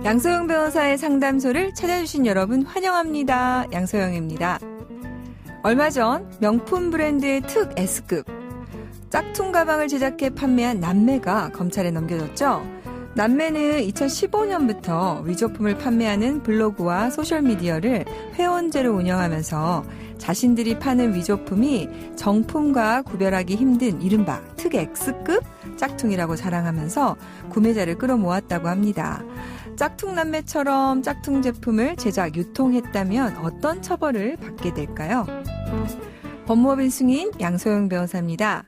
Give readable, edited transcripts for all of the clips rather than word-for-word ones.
양소영 변호사의 상담소를 찾아주신 여러분 환영합니다. 양소영입니다. 얼마 전 명품 브랜드의 특 S급 짝퉁 가방을 제작해 판매한 남매가 검찰에 넘겨졌죠. 남매는 2015년부터 위조품을 판매하는 블로그와 소셜미디어를 회원제로 운영하면서 자신들이 파는 위조품이 정품과 구별하기 힘든 이른바 특 X급 짝퉁이라고 자랑하면서 구매자를 끌어모았다고 합니다. 짝퉁 남매처럼 짝퉁 제품을 제작, 유통했다면 어떤 처벌을 받게 될까요? 법무법인 승인 양소영 변호사입니다.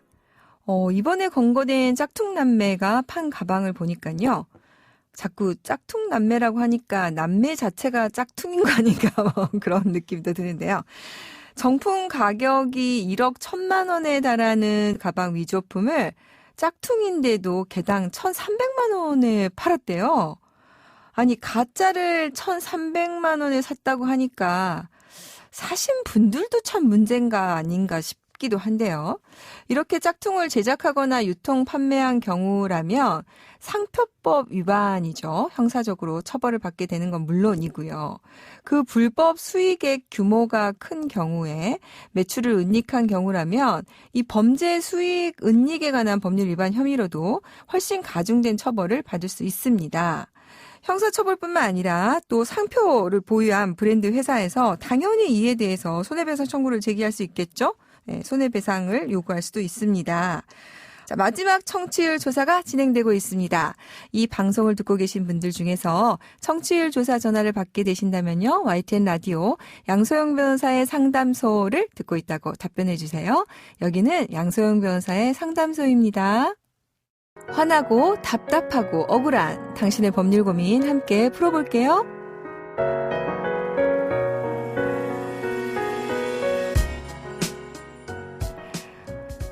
이번에 검거된 짝퉁 남매가 판 가방을 보니까요. 자꾸 짝퉁 남매라고 하니까 남매 자체가 짝퉁인 거 아닌가 그런 느낌도 드는데요. 정품 가격이 1억 1,000만 원에 달하는 가방 위조품을 짝퉁인데도 개당 1,300만 원에 팔았대요. 아니 가짜를 1,300만 원에 샀다고 하니까 사신 분들도 참 문제인가 아닌가 싶기도 한데요. 이렇게 짝퉁을 제작하거나 유통 판매한 경우라면 상표법 위반이죠. 형사적으로 처벌을 받게 되는 건 물론이고요. 그 불법 수익의 규모가 큰 경우에 매출을 은닉한 경우라면 이 범죄 수익 은닉에 관한 법률 위반 혐의로도 훨씬 가중된 처벌을 받을 수 있습니다. 형사처벌뿐만 아니라 또 상표를 보유한 브랜드 회사에서 당연히 이에 대해서 손해배상 청구를 제기할 수 있겠죠? 네, 손해배상을 요구할 수도 있습니다. 자, 마지막 청취율 조사가 진행되고 있습니다. 이 방송을 듣고 계신 분들 중에서 청취율 조사 전화를 받게 되신다면요. YTN 라디오 양소영 변호사의 상담소를 듣고 있다고 답변해 주세요. 여기는 양소영 변호사의 상담소입니다. 화나고 답답하고 억울한 당신의 법률 고민 함께 풀어볼게요.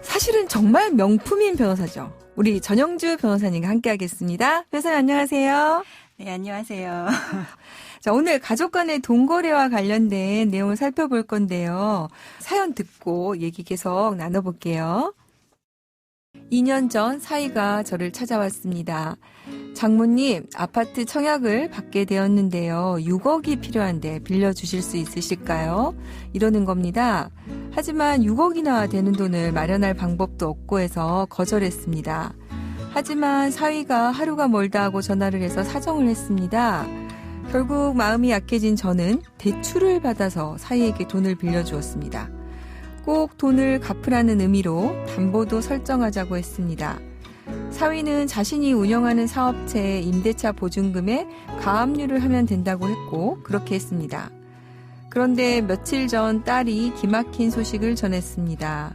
사실은 정말 명품인 변호사죠. 우리 전영주 변호사님과 함께 하겠습니다. 변호사님 안녕하세요. 네, 안녕하세요. 자, 오늘 가족 간의 돈거래와 관련된 내용을 살펴볼 건데요. 사연 듣고 얘기 계속 나눠볼게요. 2년 전 사위가 저를 찾아왔습니다. 장모님, 아파트 청약을 받게 되었는데요. 6억이 필요한데 빌려주실 수 있으실까요? 이러는 겁니다. 하지만 6억이나 되는 돈을 마련할 방법도 없고 해서 거절했습니다. 하지만 사위가 하루가 멀다 하고 전화를 해서 사정을 했습니다. 결국 마음이 약해진 저는 대출을 받아서 사위에게 돈을 빌려주었습니다. 꼭 돈을 갚으라는 의미로 담보도 설정하자고 했습니다. 사위는 자신이 운영하는 사업체의 임대차 보증금에 가압류를 하면 된다고 했고 그렇게 했습니다. 그런데 며칠 전 딸이 기막힌 소식을 전했습니다.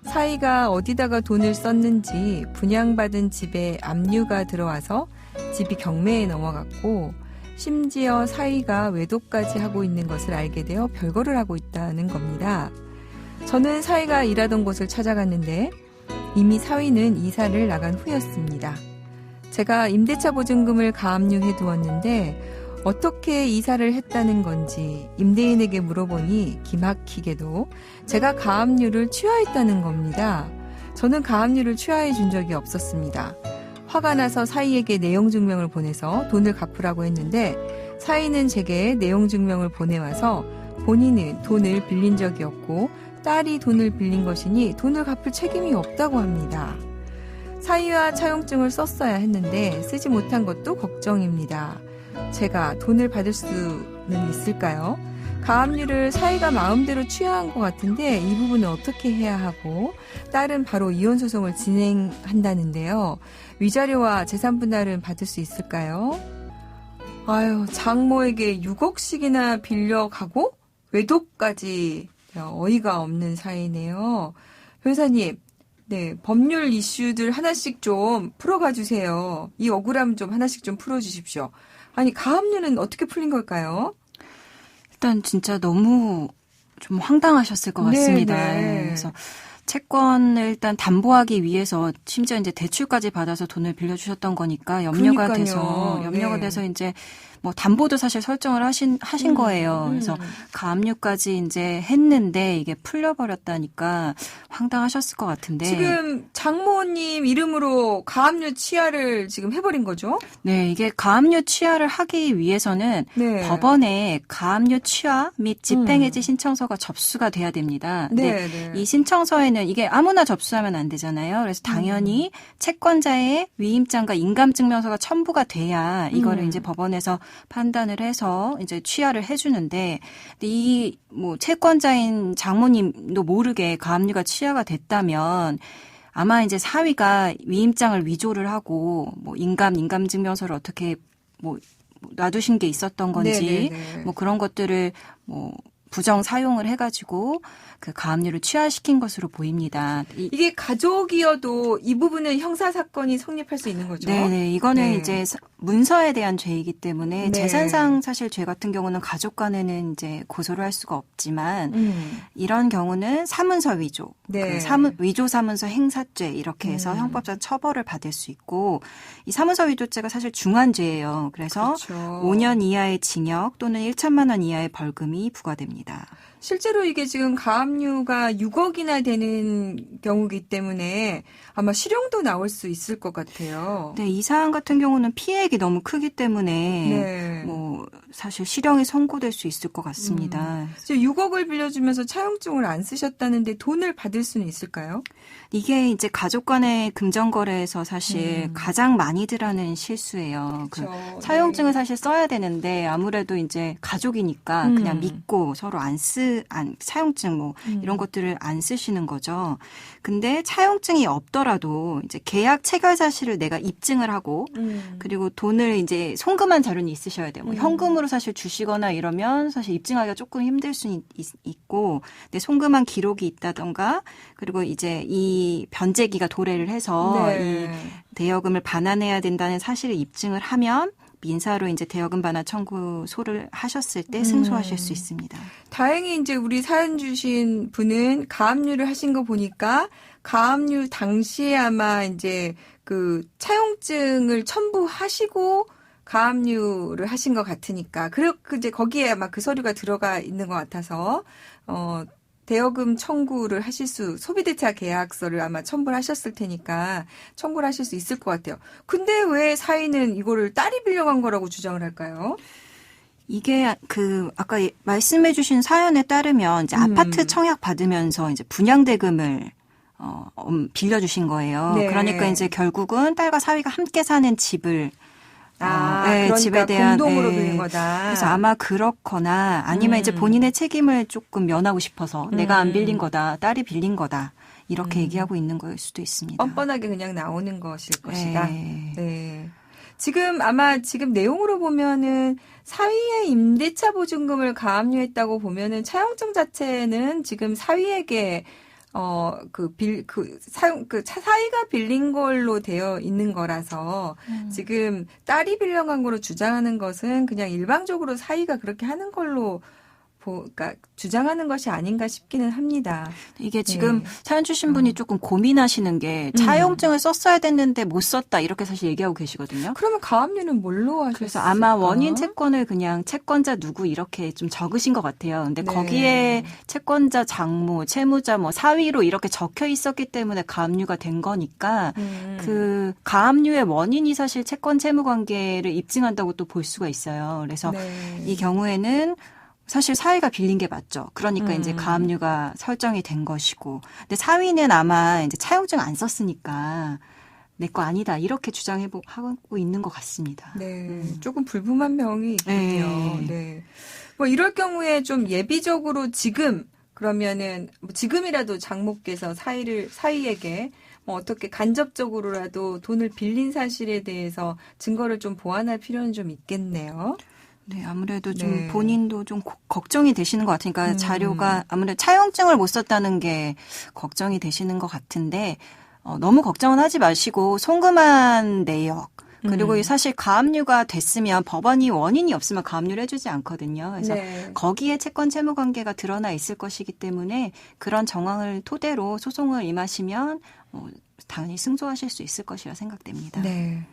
사위가 어디다가 돈을 썼는지 분양받은 집에 압류가 들어와서 집이 경매에 넘어갔고 심지어 사위가 외도까지 하고 있는 것을 알게 되어 별거를 하고 있다는 겁니다. 저는 사위가 일하던 곳을 찾아갔는데 이미 사위는 이사를 나간 후였습니다. 제가 임대차 보증금을 가압류해 두었는데 어떻게 이사를 했다는 건지 임대인에게 물어보니 기막히게도 제가 가압류를 취하했다는 겁니다. 저는 가압류를 취하해 준 적이 없었습니다. 화가 나서 사위에게 내용증명을 보내서 돈을 갚으라고 했는데 사위는 제게 내용증명을 보내와서 본인은 돈을 빌린 적이 없고 딸이 돈을 빌린 것이니 돈을 갚을 책임이 없다고 합니다. 사위와 차용증을 썼어야 했는데 쓰지 못한 것도 걱정입니다. 제가 돈을 받을 수는 있을까요? 가압류를 사위가 마음대로 취하한 것 같은데 이 부분은 어떻게 해야 하고 딸은 바로 이혼소송을 진행한다는데요. 위자료와 재산분할은 받을 수 있을까요? 아유, 장모에게 6억씩이나 빌려가고 외도까지 어이가 없는 사이네요. 변호사님, 네, 법률 이슈들 하나씩 좀 풀어가 주세요. 이 억울함 좀 하나씩 좀 풀어주십시오. 아니, 가압류는 어떻게 풀린 걸까요? 일단 진짜 너무 좀 황당하셨을 것 같습니다. 네. 그래서 채권을 일단 담보하기 위해서 심지어 이제 대출까지 받아서 돈을 빌려주셨던 거니까 염려가 돼서 이제 뭐 담보도 사실 설정을 하신 거예요. 그래서 가압류까지 이제 했는데 이게 풀려버렸다니까 황당하셨을 것 같은데. 지금 장모님 이름으로 가압류 취하를 지금 해버린 거죠? 네, 이게 가압류 취하를 하기 위해서는 네. 법원에 가압류 취하 및 집행해지 신청서가 접수가 돼야 됩니다. 근데 네. 이 신청서에는 이게 아무나 접수하면 안 되잖아요. 그래서 당연히 채권자의 위임장과 인감증명서가 첨부가 돼야 이거를 이제 법원에서 판단을 해서 이제 취하를 해주는데, 이 뭐 채권자인 장모님도 모르게 가압류가 취하가 됐다면 아마 이제 사위가 위임장을 위조를 하고 뭐 인감증명서를 어떻게 뭐 놔두신 게 있었던 건지 뭐 그런 것들을 뭐 부정 사용을 해가지고 그 가압류를 취하시킨 것으로 보입니다. 이게 가족이어도 이 부분은 형사 사건이 성립할 수 있는 거죠? 네, 이거는 이제 문서에 대한 죄이기 때문에 재산상 사실 죄 같은 경우는 가족 간에는 이제 고소를 할 수가 없지만 이런 경우는 사문서 위조, 위조 사문서 행사죄 이렇게 해서 형법상 처벌을 받을 수 있고, 이 사문서 위조죄가 사실 중한죄예요. 그래서 그렇죠. 5년 이하의 징역 또는 1천만 원 이하의 벌금이 부과됩니다. 실제로 이게 지금 가압류가 6억이나 되는 경우이기 때문에 아마 실형도 나올 수 있을 것 같아요. 네, 이 사안 같은 경우는 피해액이 너무 크기 때문에 뭐 사실 실형이 선고될 수 있을 것 같습니다. 6억을 빌려주면서 차용증을 안 쓰셨다는데 돈을 받을 수는 있을까요? 이게 이제 가족 간의 금전거래에서 사실 가장 많이들 하는 실수예요. 그렇죠. 그 차용증을 사실 써야 되는데 아무래도 이제 가족이니까 그냥 믿고 서로 차용증 뭐 이런 것들을 안 쓰시는 거죠. 근데 차용증이 없더라도 이제 계약 체결 사실을 내가 입증을 하고 그리고 돈을 이제 송금한 자료는 있으셔야 돼요. 뭐 현금으로 사실 주시거나 이러면 사실 입증하기가 조금 힘들 수 있고, 근데 송금한 기록이 있다던가 그리고 이제 이 변제기가 도래를 해서 이 대여금을 반환해야 된다는 사실을 입증을 하면 민사로 이제 대여금 반환 청구소를 하셨을 때 승소하실 수 있습니다. 다행히 이제 우리 사연 주신 분은 가압류를 하신 거 보니까 가압류 당시에 아마 이제 그 차용증을 첨부하시고 가압류를 하신 것 같으니까, 그리고 이제 거기에 아마 그 서류가 들어가 있는 것 같아서 대여금 청구를 소비대차 계약서를 아마 첨부를 하셨을 테니까 청구를 하실 수 있을 것 같아요. 근데 왜 사위는 이거를 딸이 빌려간 거라고 주장을 할까요? 이게 아까 말씀해 주신 사연에 따르면 이제 아파트 청약 받으면서 이제 분양대금을 빌려주신 거예요. 그러니까 이제 결국은 딸과 사위가 함께 사는 집을 그러니까 집에 대한 공동으로 빌린 거다. 그래서 아마 그렇거나 아니면 이제 본인의 책임을 조금 면하고 싶어서 내가 안 빌린 거다, 딸이 빌린 거다 이렇게 얘기하고 있는 거일 수도 있습니다. 뻔뻔하게 그냥 나오는 것일 것이다. 네. 지금 내용으로 보면은 사위의 임대차 보증금을 가압류했다고 보면은 차용증 자체는 지금 사위에게 사위가 빌린 걸로 되어 있는 거라서 지금 딸이 빌려간 거로 주장하는 것은 그냥 일방적으로 사위가 그렇게 하는 걸로 그러니까 주장하는 것이 아닌가 싶기는 합니다. 이게 지금 사연 주신 분이 조금 고민하시는 게 차용증을 썼어야 됐는데 못 썼다 이렇게 사실 얘기하고 계시거든요. 그러면 가압류는 뭘로 하셨을까? 그래서 아마 원인 채권을 그냥 채권자 누구 이렇게 좀 적으신 것 같아요. 근데 거기에 채권자 장모, 채무자 뭐 사위로 이렇게 적혀 있었기 때문에 가압류가 된 거니까 그 가압류의 원인이 사실 채권 채무 관계를 입증한다고 또 볼 수가 있어요. 그래서 이 경우에는 사실 사위가 빌린 게 맞죠. 그러니까 이제 가압류가 설정이 된 것이고, 근데 사위는 아마 이제 차용증 안 썼으니까 내 거 아니다 이렇게 주장하고 있는 것 같습니다. 네, 조금 불분한 명이 있군요. 네. 뭐 이럴 경우에 좀 예비적으로 그러면은 지금이라도 장모께서 사위에게 뭐 어떻게 간접적으로라도 돈을 빌린 사실에 대해서 증거를 좀 보완할 필요는 좀 있겠네요. 네, 아무래도 좀 본인도 좀 걱정이 되시는 것 같으니까 자료가 아무래도 차용증을 못 썼다는 게 걱정이 되시는 것 같은데 너무 걱정은 하지 마시고 송금한 내역 그리고 사실 가압류가 됐으면 법원이 원인이 없으면 가압류를 해주지 않거든요. 그래서 네. 거기에 채권 채무 관계가 드러나 있을 것이기 때문에 그런 정황을 토대로 소송을 임하시면 당연히 승소하실 수 있을 것이라 생각됩니다. 네.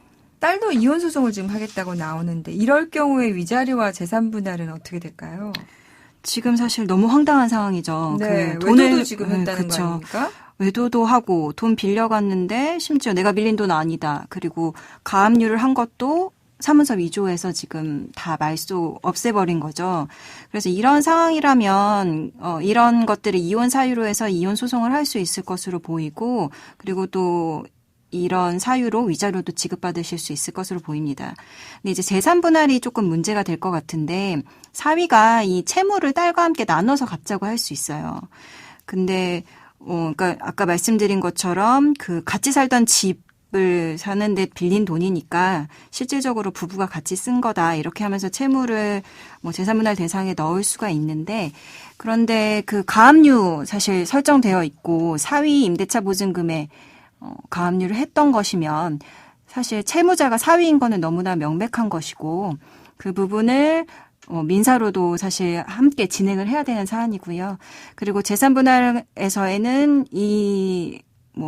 딸도 이혼 소송을 지금 하겠다고 나오는데 이럴 경우에 위자료와 재산 분할은 어떻게 될까요? 지금 사실 너무 황당한 상황이죠. 네. 그 돈을 외도도 지금 했다는 그쵸. 거 아닙니까? 외도도 하고 돈 빌려갔는데 심지어 내가 빌린 돈 아니다. 그리고 가압류를 한 것도 사문서 위조해서 지금 다 말소 없애버린 거죠. 그래서 이런 상황이라면 이런 것들을 이혼 사유로 해서 이혼 소송을 할 수 있을 것으로 보이고 그리고 또 이런 사유로 위자료도 지급받으실 수 있을 것으로 보입니다. 근데 이제 재산 분할이 조금 문제가 될 것 같은데 사위가 이 채무를 딸과 함께 나눠서 갚자고 할 수 있어요. 근데 그러니까 아까 말씀드린 것처럼 그 같이 살던 집을 사는데 빌린 돈이니까 실질적으로 부부가 같이 쓴 거다 이렇게 하면서 채무를 재산 분할 대상에 넣을 수가 있는데 그런데 그 가압류 사실 설정되어 있고 사위 임대차 보증금에 가압류를 했던 것이면 사실 채무자가 사위인 거는 너무나 명백한 것이고 그 부분을 민사로도 사실 함께 진행을 해야 되는 사안이고요. 그리고 재산분할에서에는 이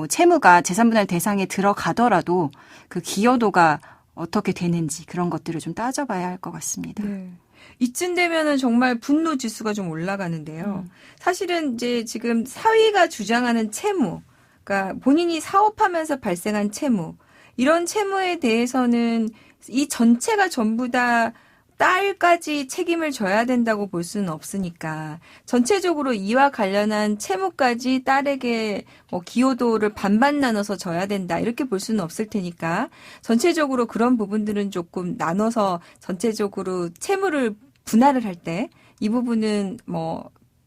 채무가 재산분할 대상에 들어가더라도 그 기여도가 어떻게 되는지 그런 것들을 좀 따져봐야 할 것 같습니다. 네. 이쯤 되면은 정말 분노 지수가 좀 올라가는데요. 사실은 이제 지금 사위가 주장하는 채무, 그러니까 본인이 사업하면서 발생한 채무, 이런 채무에 대해서는 이 전체가 전부 다 딸까지 책임을 져야 된다고 볼 수는 없으니까 전체적으로 이와 관련한 채무까지 딸에게 기여도를 반반 나눠서 져야 된다 이렇게 볼 수는 없을 테니까 전체적으로 그런 부분들은 조금 나눠서 전체적으로 채무를 분할을 할 때 이 부분은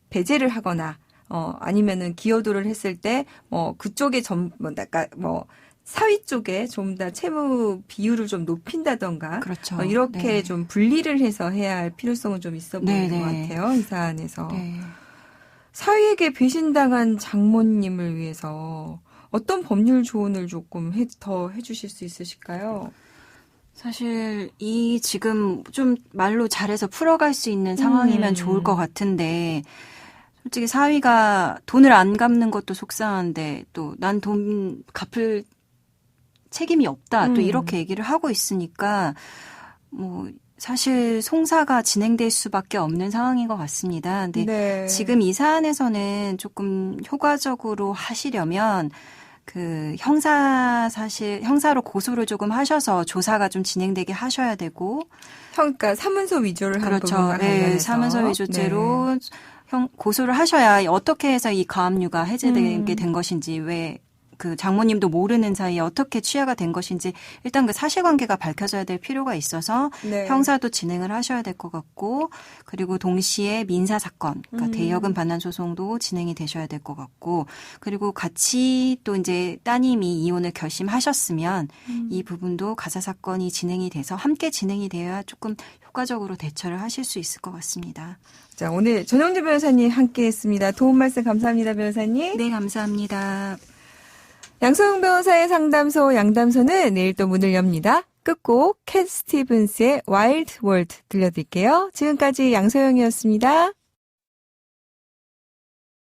배제를 하거나 아니면은 기여도를 했을 때 그쪽에 사위 쪽에 좀 더 채무 비율을 좀 높인다던가 그렇죠. 이렇게 네. 좀 분리를 해서 해야 할 필요성은 좀 있어 보이는 네, 것 네. 같아요. 이 사안에서. 네. 사위에게 배신당한 장모님을 위해서 어떤 법률 조언을 조금 더 해주실 수 있으실까요? 사실 이 지금 좀 말로 잘해서 풀어갈 수 있는 상황이면 좋을 것 같은데 솔직히 사위가 돈을 안 갚는 것도 속상한데 또 난 돈 갚을 책임이 없다. 또 이렇게 얘기를 하고 있으니까 사실 송사가 진행될 수밖에 없는 상황인 것 같습니다. 근데 네. 지금 이 사안에서는 조금 효과적으로 하시려면 형사로 고소를 조금 하셔서 조사가 좀 진행되게 하셔야 되고. 그러니까 사문서 위조를 한 그렇죠. 부분과 네, 관련해서. 사문서 위조죄로 고소를 하셔야 어떻게 해서 이 가압류가 해제되게 된 것인지 왜 그 장모님도 모르는 사이에 어떻게 취하가 된 것인지 일단 그 사실관계가 밝혀져야 될 필요가 있어서 네. 형사도 진행을 하셔야 될 것 같고 그리고 동시에 민사사건 그러니까 대여금 반환 소송도 진행이 되셔야 될 것 같고 그리고 같이 또 이제 따님이 이혼을 결심하셨으면 이 부분도 가사사건이 진행이 돼서 함께 진행이 되어야 조금 효과적으로 대처를 하실 수 있을 것 같습니다. 자, 오늘 전영주 변호사님 함께했습니다. 도움 말씀 감사합니다, 변호사님. 네, 감사합니다. 양소영 변호사의 상담소 양담소는 내일 또 문을 엽니다. 끝곡 캣 스티븐스의 와일드 월드 들려드릴게요. 지금까지 양소영이었습니다.